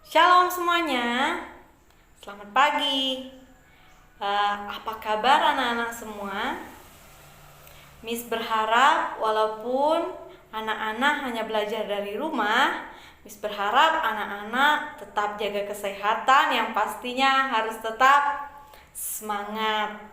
Shalom semuanya, selamat pagi. Apa kabar anak-anak semua? Miss berharap walaupun anak-anak hanya belajar dari rumah, Miss berharap anak-anak tetap jaga kesehatan yang pastinya harus tetap semangat.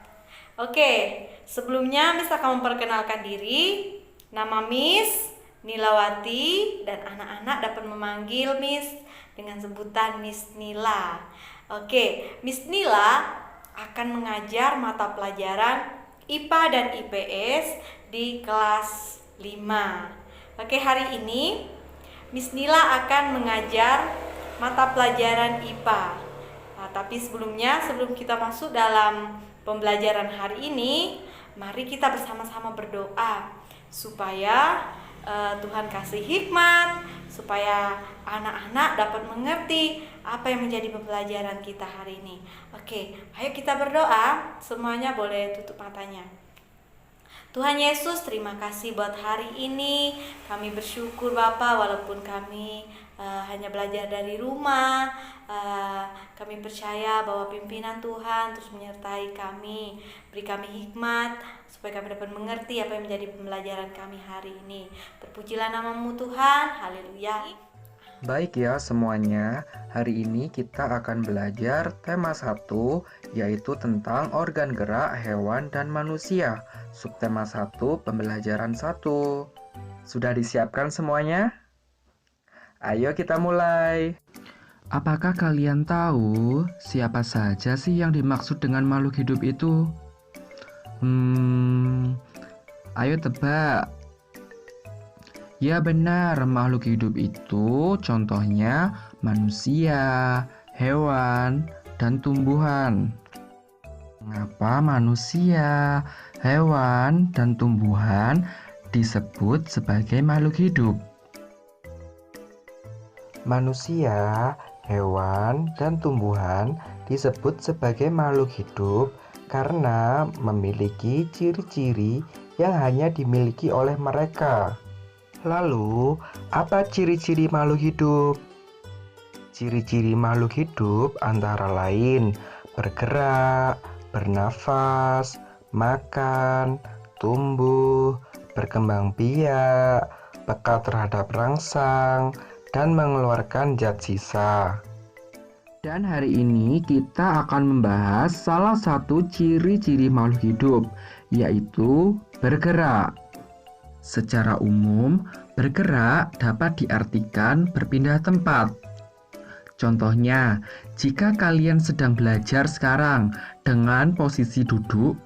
Oke, sebelumnya Miss akan memperkenalkan diri. Nama Miss Nilawati dan anak-anak dapat memanggil Miss dengan sebutan Miss Nila. Oke, Miss Nila akan mengajar mata pelajaran IPA dan IPS di kelas 5. Oke, hari ini Miss Nila akan mengajar mata pelajaran IPA. Tapi sebelum kita masuk dalam pembelajaran hari ini, mari kita bersama-sama berdoa supaya Tuhan kasih hikmat, supaya anak-anak dapat mengerti apa yang menjadi pembelajaran kita hari ini. Oke, ayo kita berdoa. Semuanya boleh tutup matanya. Tuhan Yesus, terima kasih buat hari ini. Kami bersyukur Bapa, walaupun kami hanya belajar dari rumah, kami percaya bahwa pimpinan Tuhan terus menyertai kami. Beri kami hikmat supaya kami dapat mengerti apa yang menjadi pembelajaran kami hari ini. Terpujilah nama-Mu Tuhan. Haleluya. Baik ya semuanya, hari ini kita akan belajar tema 1, yaitu tentang organ gerak hewan dan manusia. Subtema 1, pembelajaran 1. Sudah disiapkan semuanya? Ayo kita mulai. Apakah kalian tahu siapa saja sih yang dimaksud dengan makhluk hidup itu? Ayo tebak. Ya benar, makhluk hidup itu contohnya manusia, hewan, dan tumbuhan. Mengapa manusia, hewan, dan tumbuhan disebut sebagai makhluk hidup? Manusia, hewan, dan tumbuhan disebut sebagai makhluk hidup karena memiliki ciri-ciri yang hanya dimiliki oleh mereka. Lalu, apa ciri-ciri makhluk hidup? Ciri-ciri makhluk hidup antara lain bergerak, bernafas, makan, tumbuh, berkembang biak, peka terhadap rangsang, dan mengeluarkan zat sisa. Dan hari ini kita akan membahas salah satu ciri-ciri makhluk hidup, yaitu bergerak. Secara umum, bergerak dapat diartikan berpindah tempat. Contohnya, jika kalian sedang belajar sekarang dengan posisi duduk,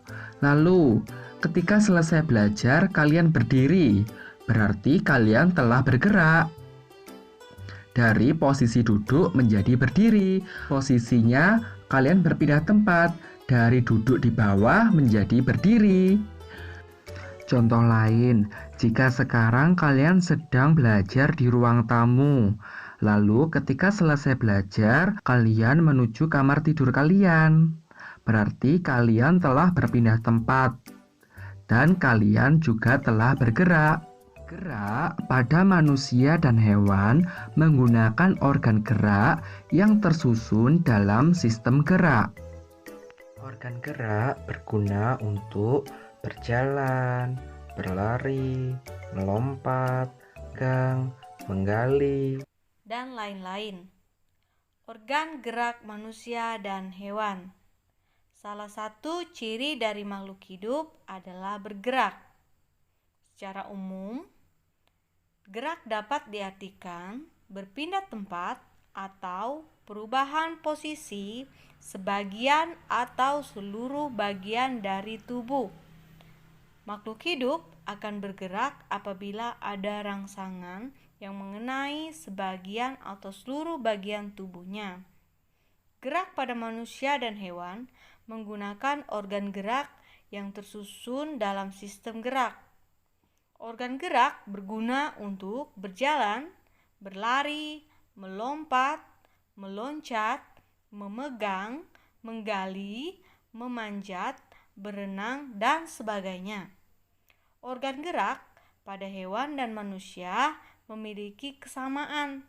lalu ketika selesai belajar kalian berdiri, berarti kalian telah bergerak. Dari posisi duduk menjadi berdiri, posisinya kalian berpindah tempat, dari duduk di bawah menjadi berdiri. Contoh lain, jika sekarang kalian sedang belajar di ruang tamu, lalu ketika selesai belajar, kalian menuju kamar tidur kalian. Berarti kalian telah berpindah tempat, dan kalian juga telah bergerak. Gerak pada manusia dan hewan menggunakan organ gerak yang tersusun dalam sistem gerak. Organ gerak berguna untuk berjalan, berlari, melompat, gang, menggali, Dan lain-lain. Organ gerak manusia dan hewan. Salah satu ciri dari makhluk hidup adalah bergerak. Secara umum, gerak dapat diartikan berpindah tempat atau perubahan posisi sebagian atau seluruh bagian dari tubuh. Makhluk hidup akan bergerak apabila ada rangsangan yang mengenai sebagian atau seluruh bagian tubuhnya. Gerak pada manusia dan hewan menggunakan organ gerak yang tersusun dalam sistem gerak. Organ gerak berguna untuk berjalan, berlari, melompat, meloncat, memegang, menggali, memanjat, berenang, dan sebagainya. Organ gerak pada hewan dan manusia memiliki kesamaan.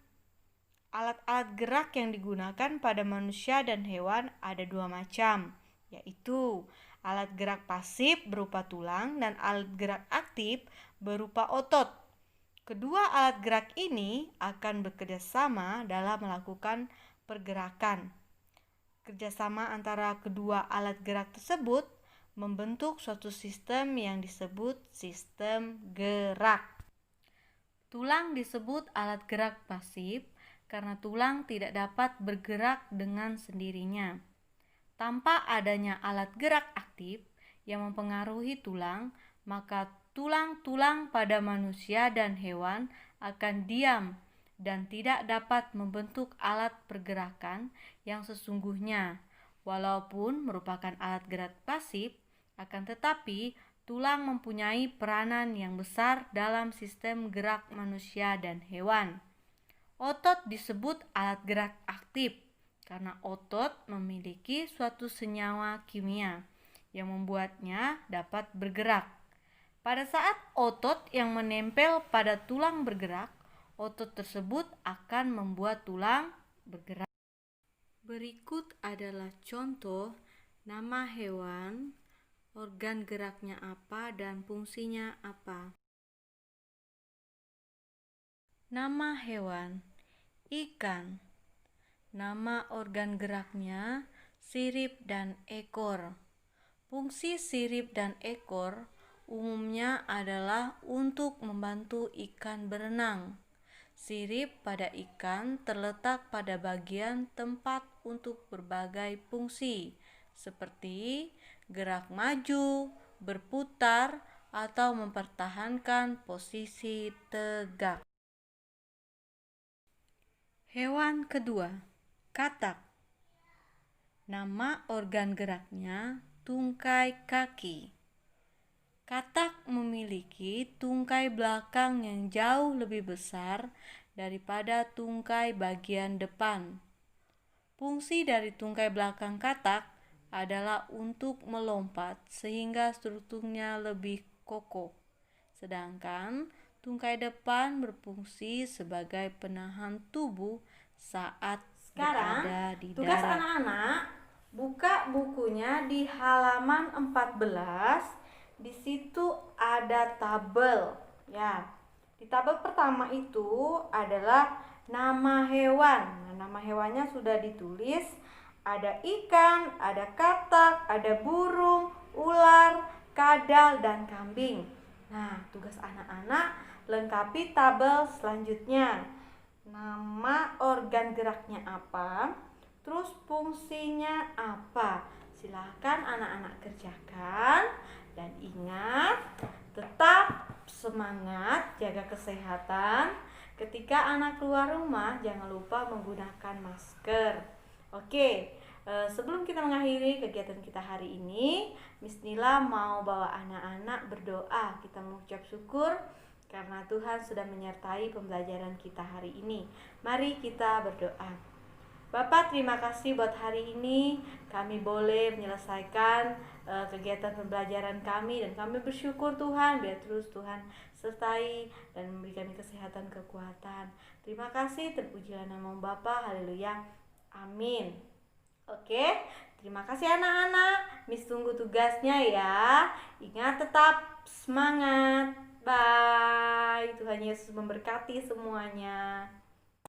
Alat-alat gerak yang digunakan pada manusia dan hewan ada dua macam, yaitu alat gerak pasif berupa tulang dan alat gerak aktif berupa otot. Kedua alat gerak ini akan bekerja sama dalam melakukan pergerakan. Kerjasama antara kedua alat gerak tersebut membentuk suatu sistem yang disebut sistem gerak. Tulang disebut alat gerak pasif karena tulang tidak dapat bergerak dengan sendirinya. Tanpa adanya alat gerak aktif yang mempengaruhi tulang, maka tulang-tulang pada manusia dan hewan akan diam dan tidak dapat membentuk alat pergerakan yang sesungguhnya. Walaupun merupakan alat gerak pasif, akan tetapi tulang mempunyai peranan yang besar dalam sistem gerak manusia dan hewan. Otot disebut alat gerak aktif karena otot memiliki suatu senyawa kimia yang membuatnya dapat bergerak. Pada saat otot yang menempel pada tulang bergerak, otot tersebut akan membuat tulang bergerak. Berikut adalah contoh nama hewan, organ geraknya apa, dan fungsinya apa. Nama hewan: ikan. Nama organ geraknya sirip dan ekor. Fungsi sirip dan ekor umumnya adalah untuk membantu ikan berenang. Sirip pada ikan terletak pada bagian tempat untuk berbagai fungsi, seperti gerak maju, berputar, atau mempertahankan posisi tegak. Hewan kedua, katak. Nama organ geraknya tungkai kaki. Katak memiliki tungkai belakang yang jauh lebih besar daripada tungkai bagian depan. Fungsi dari tungkai belakang katak adalah untuk melompat sehingga strukturnya lebih kokoh. Sedangkan tungkai depan berfungsi sebagai penahan tubuh saat berada di darat. Tugas anak-anak, buka bukunya di halaman 14. Di situ ada tabel, ya. Di tabel pertama itu adalah nama hewan. Nah, nama hewannya sudah ditulis. Ada ikan, ada katak, ada burung, ular, kadal, dan kambing. Nah, tugas anak-anak lengkapi tabel selanjutnya. Nama organ geraknya apa? Terus fungsinya apa? Silakan anak-anak kerjakan. Dan ingat, tetap semangat, jaga kesehatan. Ketika anak keluar rumah, jangan lupa menggunakan masker. Oke, sebelum kita mengakhiri kegiatan kita hari ini, Miss Nila mau bawa anak-anak berdoa. Kita mengucap syukur karena Tuhan sudah menyertai pembelajaran kita hari ini. Mari kita berdoa. Bapak, terima kasih buat hari ini kami boleh menyelesaikan kegiatan pembelajaran kami, dan kami bersyukur Tuhan, biar terus Tuhan sertai dan memberi kami kesehatan, kekuatan. Terima kasih, terpujilah nama Bapa, haleluya, amin. Oke, terima kasih anak-anak. Miss tunggu tugasnya ya. Ingat, tetap semangat. Bye. Tuhan Yesus memberkati semuanya.